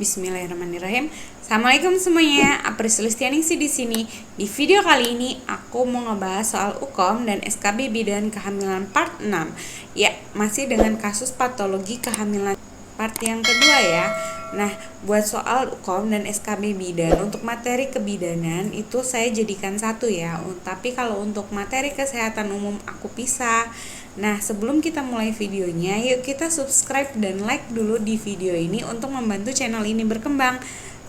Bismillahirrahmanirrahim. Assalamualaikum semuanya, Apri Sulistianingsih di sini. Di video kali ini aku mau ngebahas soal UKOM dan SKB bidan kehamilan part 6. Ya, masih dengan kasus patologi kehamilan part yang kedua ya. Nah, buat soal UKOM dan SKB bidan, untuk materi kebidanan itu saya jadikan satu ya. Tapi kalau untuk materi kesehatan umum aku pisah. Nah, sebelum kita mulai videonya, yuk kita subscribe dan like dulu di video ini untuk membantu channel ini berkembang.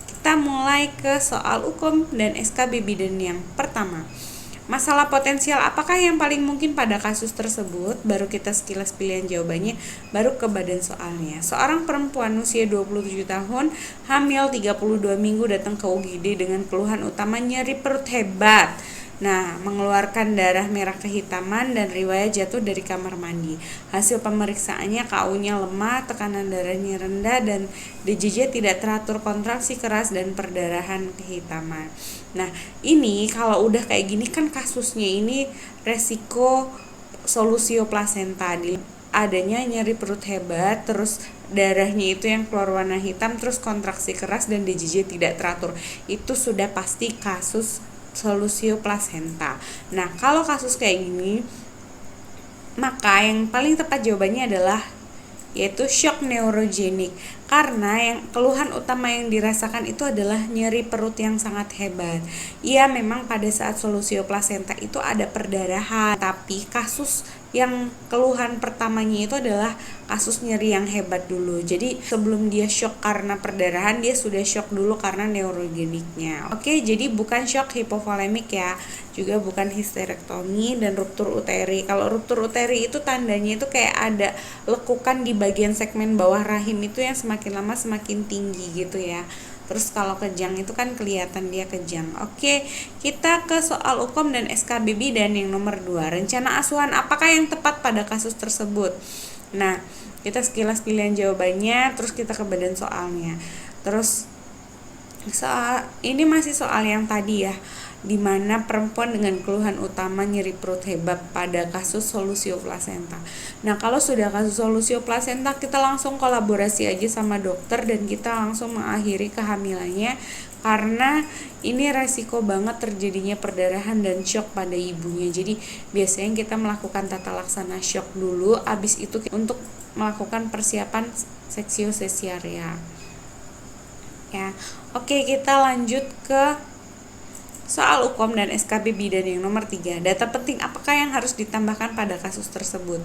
Kita mulai ke soal UKOM dan SKB bidan yang pertama. Masalah potensial apakah yang paling mungkin pada kasus tersebut? Baru kita sekilas pilihan jawabannya, baru ke badan soalnya. Seorang perempuan usia 27 tahun, hamil 32 minggu datang ke UGD dengan keluhan utama nyeri perut hebat. Nah, mengeluarkan darah merah kehitaman dan riwayat jatuh dari kamar mandi. Hasil pemeriksaannya KU-nya lemah, tekanan darahnya rendah, dan DJJ tidak teratur, kontraksi keras, dan perdarahan kehitaman. Nah, ini kalau udah kayak gini kan kasusnya ini resiko solusio plasenta, adanya nyeri perut hebat, terus darahnya itu yang keluar warna hitam, terus kontraksi keras, dan DJJ tidak teratur. Itu sudah pasti kasus solusio plasenta. Nah, kalau kasus kayak gini, maka yang paling tepat jawabannya adalah yaitu shock neurogenik, karena yang keluhan utama yang dirasakan itu adalah nyeri perut yang sangat hebat. Iya, memang pada saat solusio plasenta itu ada perdarahan, tapi kasus yang keluhan pertamanya itu adalah kasus nyeri yang hebat dulu. Jadi sebelum dia shock karena perdarahan, dia sudah shock dulu karena neurogeniknya. Oke, jadi bukan shock hipovolemik ya, juga bukan histerektomi dan ruptur uteri. Kalau ruptur uteri itu tandanya itu kayak ada lekukan di bagian segmen bawah rahim itu yang semakin lama semakin tinggi gitu ya. Terus kalau kejang itu kan kelihatan dia kejang. Oke, kita ke soal UKOM dan SKB bidan yang nomor 2. Rencana asuhan apakah yang tepat pada kasus tersebut? Nah, kita sekilas pilihan jawabannya, terus kita ke badan soalnya. Terus soal ini masih soal yang tadi ya, di mana perempuan dengan keluhan utama nyeri perut hebat pada kasus solusio plasenta. Nah, kalau sudah kasus solusio plasenta, kita langsung kolaborasi aja sama dokter dan kita langsung mengakhiri kehamilannya, karena ini resiko banget terjadinya perdarahan dan shock pada ibunya. Jadi biasanya kita melakukan tata laksana shock dulu, abis itu untuk melakukan persiapan seksio sesiarea ya. Oke, kita lanjut ke soal UKOM dan SKB bidan yang nomor 3. Data penting apakah yang harus ditambahkan pada kasus tersebut?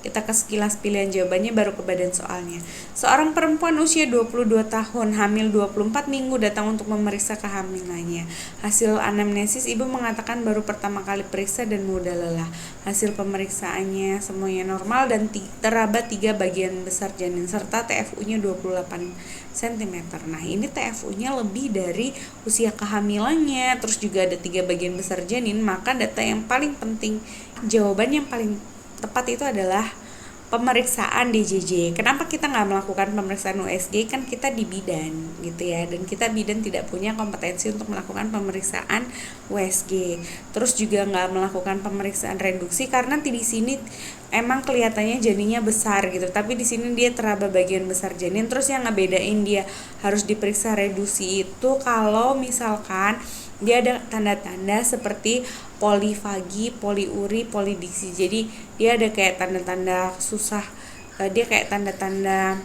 Kita ke sekilas pilihan jawabannya, baru ke badan soalnya. Seorang perempuan usia 22 tahun, hamil 24 minggu datang untuk memeriksa kehamilannya. Hasil anamnesis, ibu mengatakan baru pertama kali periksa dan mudah lelah. Hasil pemeriksaannya semuanya normal dan teraba 3 bagian besar janin serta TFU-nya 28 cm. Nah, ini TFU-nya lebih dari usia kehamilannya, terus juga ada 3 bagian besar janin, maka data yang paling penting, jawaban yang paling tepat itu adalah pemeriksaan DJJ. Kenapa kita nggak melakukan pemeriksaan USG? Kan kita di bidan gitu ya, dan kita bidan tidak punya kompetensi untuk melakukan pemeriksaan USG. Terus juga nggak melakukan pemeriksaan reduksi karena di sini emang kelihatannya janinnya besar gitu, tapi di sini dia teraba bagian besar janin. Terus yang ngebedain dia harus diperiksa reduksi itu kalau misalkan dia ada tanda-tanda seperti polifagi, poliuri, polidiksi. Jadi dia ada kayak tanda-tanda susah, dia kayak tanda-tanda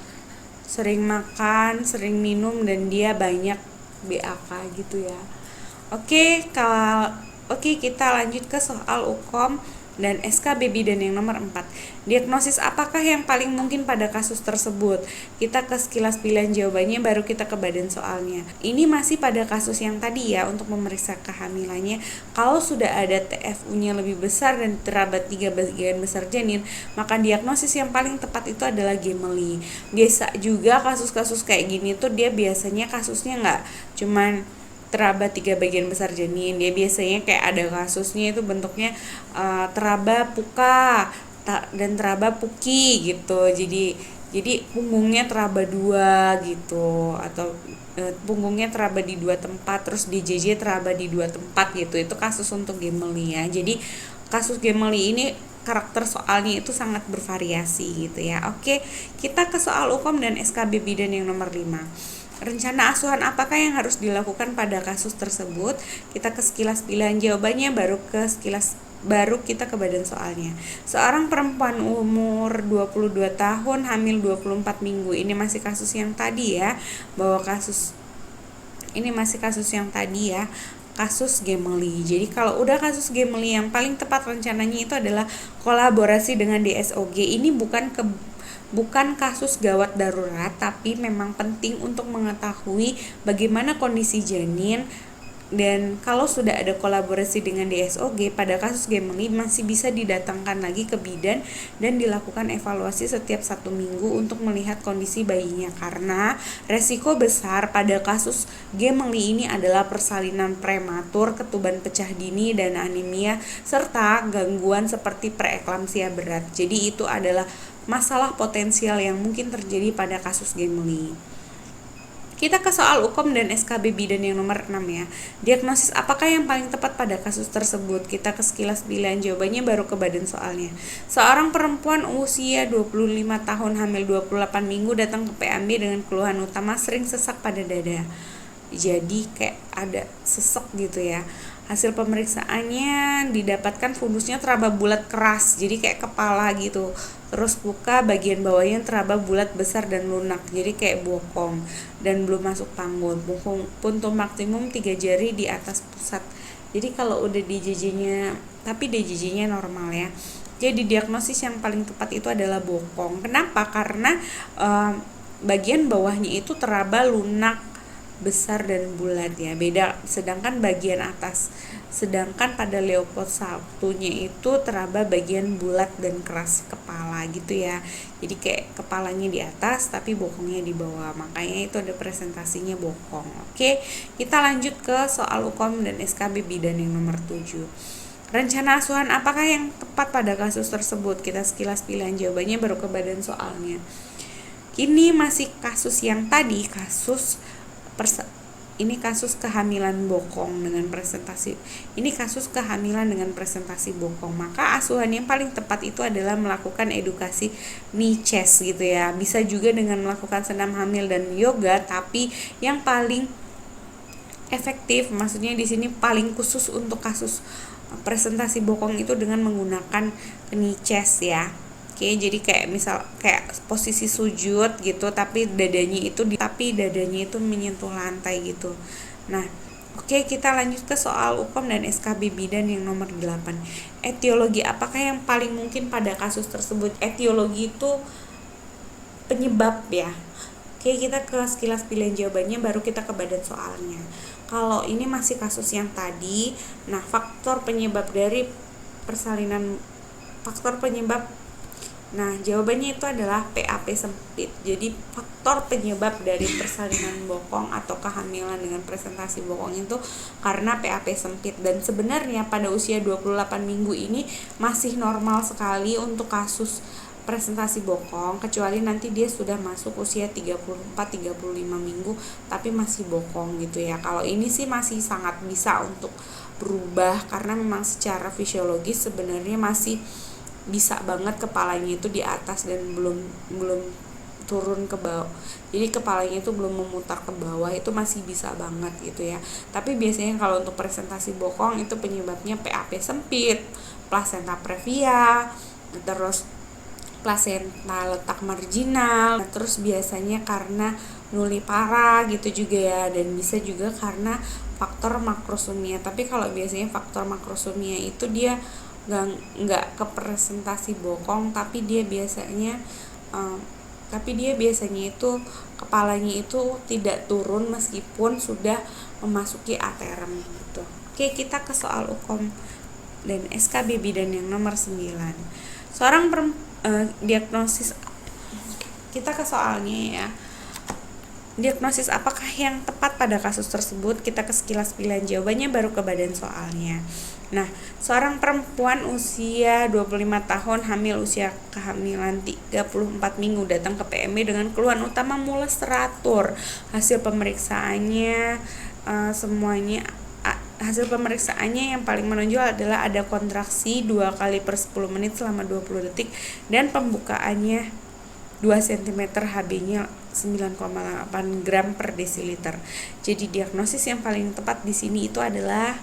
sering makan, sering minum, dan dia banyak BAK gitu ya. Oke, kita lanjut ke soal UKOM dan SKB bidan yang nomor 4. Diagnosis apakah yang paling mungkin pada kasus tersebut? Kita ke sekilas pilihan jawabannya, baru kita ke badan soalnya. Ini masih pada kasus yang tadi ya, untuk memeriksa kehamilannya. Kalau sudah ada TFU-nya lebih besar dan teraba 3 bagian besar janin, maka diagnosis yang paling tepat itu adalah gemeli. Biasa juga kasus-kasus kayak gini tuh dia biasanya kasusnya nggak cuman teraba 3 bagian besar janin, dia biasanya kayak ada kasusnya itu bentuknya teraba puka dan teraba puki gitu. Jadi punggungnya teraba 2 gitu, atau punggungnya teraba di 2 tempat, terus DJJ teraba di 2 tempat gitu. Itu kasus untuk gemeli ya. Jadi kasus gemeli ini karakter soalnya itu sangat bervariasi gitu ya. Oke, kita ke soal UKOM dan SKB bidan yang nomor 5. Rencana asuhan apakah yang harus dilakukan pada kasus tersebut? Kita ke sekilas pilihan jawabannya, baru kita ke badan soalnya. Seorang perempuan umur 22 tahun hamil 24 minggu. Ini masih kasus yang tadi ya, kasus Gemely. Jadi kalau udah kasus Gemely, yang paling tepat rencananya itu adalah kolaborasi dengan DSOG. Ini bukan kasus gawat darurat, tapi memang penting untuk mengetahui bagaimana kondisi janin. Dan kalau sudah ada kolaborasi dengan DSOG, pada kasus Gemely masih bisa didatangkan lagi ke bidan dan dilakukan evaluasi setiap 1 minggu untuk melihat kondisi bayinya, karena resiko besar pada kasus Gemely ini adalah persalinan prematur, ketuban pecah dini, dan anemia, serta gangguan seperti preeklamsia berat. Jadi itu adalah masalah potensial yang mungkin terjadi pada kasus Gemely. Kita ke soal UKOM dan SKB bidan yang nomor 6 ya. Diagnosis apakah yang paling tepat pada kasus tersebut? Kita ke sekilas pilihan jawabannya, baru ke badan soalnya. Seorang perempuan usia 25 tahun hamil 28 minggu datang ke PMB dengan keluhan utama sering sesak pada dada. Jadi kayak ada sesek gitu ya. Hasil pemeriksaannya didapatkan fundusnya teraba bulat keras, jadi kayak kepala gitu. Terus buka bagian bawahnya teraba bulat besar dan lunak, jadi kayak bokong dan belum masuk panggul. Puntung maksimum 3 jari di atas pusat. Jadi kalau udah di JJ-nya, tapi DJJ-nya normal ya. Jadi diagnosis yang paling tepat itu adalah bokong. Kenapa? Karena bagian bawahnya itu teraba lunak, besar dan bulat ya, beda. Sedangkan pada Leopold satunya itu teraba bagian bulat dan keras kepala gitu ya. Jadi kayak kepalanya di atas tapi bokongnya di bawah, makanya itu ada presentasinya bokong. Oke, kita lanjut ke soal UKOM dan SKB bidan yang nomor 7. Rencana asuhan apakah yang tepat pada kasus tersebut? Kita sekilas pilihan jawabannya, baru ke badan soalnya. Ini masih kasus yang tadi, ini kasus kehamilan bokong dengan presentasi. Ini kasus kehamilan dengan presentasi bokong. Maka asuhan yang paling tepat itu adalah melakukan edukasi NICES gitu ya. Bisa juga dengan melakukan senam hamil dan yoga, tapi yang paling efektif, maksudnya di sini paling khusus untuk kasus presentasi bokong itu dengan menggunakan NICES ya. Oke, jadi kayak posisi sujud gitu, tapi dadanya itu menyentuh lantai gitu. Nah, oke, kita lanjut ke soal UKOM dan SKB bidan yang nomor 8. Etiologi apakah yang paling mungkin pada kasus tersebut? Etiologi itu penyebab ya. Oke, kita ke sekilas pilihan jawabannya, baru kita ke badan soalnya. Kalau ini masih kasus yang tadi, nah faktor penyebab jawabannya itu adalah PAP sempit. Jadi faktor penyebab dari persalinan bokong atau kehamilan dengan presentasi bokong itu karena PAP sempit. Dan sebenarnya pada usia 28 minggu ini masih normal sekali untuk kasus presentasi bokong, kecuali nanti dia sudah masuk usia 34-35 minggu tapi masih bokong gitu ya. Kalau ini sih masih sangat bisa untuk berubah, karena memang secara fisiologis sebenarnya masih bisa banget kepalanya itu di atas dan belum turun ke bawah. Jadi kepalanya itu belum memutar ke bawah, itu masih bisa banget gitu ya. Tapi biasanya kalau untuk presentasi bokong itu penyebabnya PAP sempit, plasenta previa, terus plasenta letak marginal, terus biasanya karena nulipara gitu juga ya, dan bisa juga karena faktor makrosomia. Tapi kalau biasanya faktor makrosomia itu dia nggak ke presentasi bokong, tapi dia biasanya itu kepalanya itu tidak turun meskipun sudah memasuki aterem gitu. Oke, kita ke soal UKOM dan SKB bidan yang nomor 9. Seorang diagnosis, kita ke soalnya ya. Diagnosis apakah yang tepat pada kasus tersebut? Kita ke sekilas pilihan jawabannya, baru ke badan soalnya. Nah, seorang perempuan usia 25 tahun hamil usia kehamilan 34 minggu datang ke PMB dengan keluhan utama mules teratur. Hasil pemeriksaannya yang paling menonjol adalah ada kontraksi 2 kali per 10 menit selama 20 detik dan pembukaannya 2 cm, HB-nya 9,8 gram per desiliter. Jadi diagnosis yang paling tepat di sini itu adalah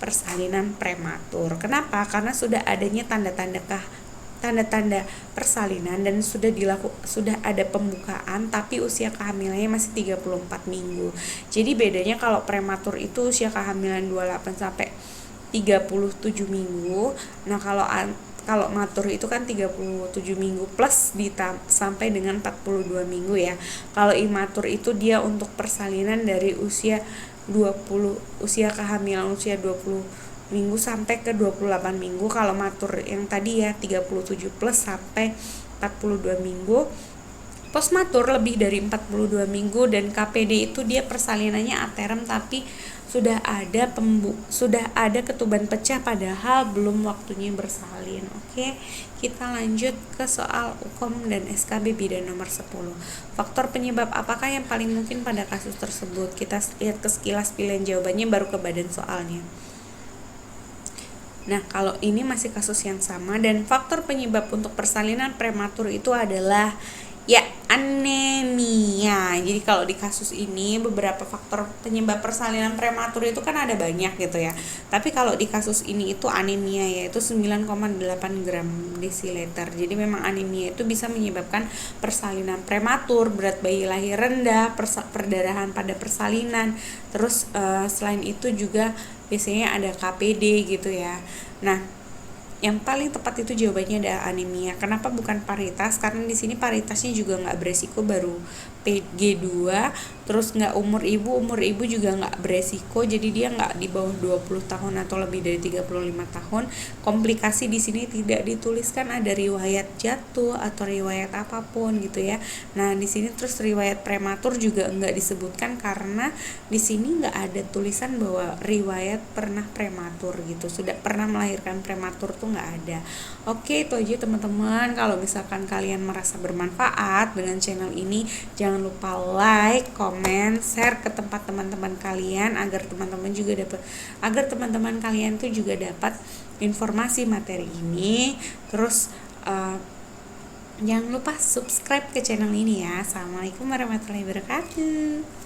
persalinan prematur. Kenapa? Karena sudah adanya tanda-tanda persalinan dan sudah ada pembukaan tapi usia kehamilannya masih 34 minggu. Jadi bedanya kalau prematur itu usia kehamilan 28 sampai 37 minggu. Nah, kalau matur itu kan 37 minggu plus sampai dengan 42 minggu ya. Kalau imatur itu dia untuk persalinan dari usia kehamilan usia 20 minggu sampai ke 28 minggu. Kalau matur yang tadi ya 37 plus sampai 42 minggu. Postmatur lebih dari 42 minggu dan KPD itu dia persalinannya aterem tapi sudah ada ketuban pecah padahal belum waktunya bersalin. Oke, kita lanjut ke soal UKOM dan SKB bidan nomor 10. Faktor penyebab apakah yang paling mungkin pada kasus tersebut? Kita lihat ke sekilas pilihan jawabannya baru ke badan soalnya. Nah, kalau ini masih kasus yang sama dan faktor penyebab untuk persalinan prematur itu adalah ya anemia. Jadi kalau di kasus ini beberapa faktor penyebab persalinan prematur itu kan ada banyak gitu ya. Tapi kalau di kasus ini itu anemia yaitu 9,8 gram desiliter. Jadi memang anemia itu bisa menyebabkan persalinan prematur, berat bayi lahir rendah, perdarahan pada persalinan. Terus selain itu juga biasanya ada KPD gitu ya. Nah, yang paling tepat itu jawabannya adalah anemia. Kenapa bukan paritas? Karena di sini paritasnya juga nggak beresiko, baru PG2, terus nggak umur ibu juga nggak beresiko, jadi dia nggak di bawah 20 tahun atau lebih dari 35 tahun. Komplikasi di sini tidak dituliskan ada riwayat jatuh atau riwayat apapun gitu ya. Nah, di sini terus riwayat prematur juga nggak disebutkan karena di sini nggak ada tulisan bahwa riwayat pernah prematur gitu. Sudah pernah melahirkan prematur tuh nggak ada. Oke, itu aja teman-teman. Kalau misalkan kalian merasa bermanfaat dengan channel ini, jangan lupa like, komen, share ke tempat teman-teman kalian agar teman-teman kalian tuh juga dapat informasi materi ini. Terus jangan lupa subscribe ke channel ini ya. Assalamualaikum warahmatullahi wabarakatuh.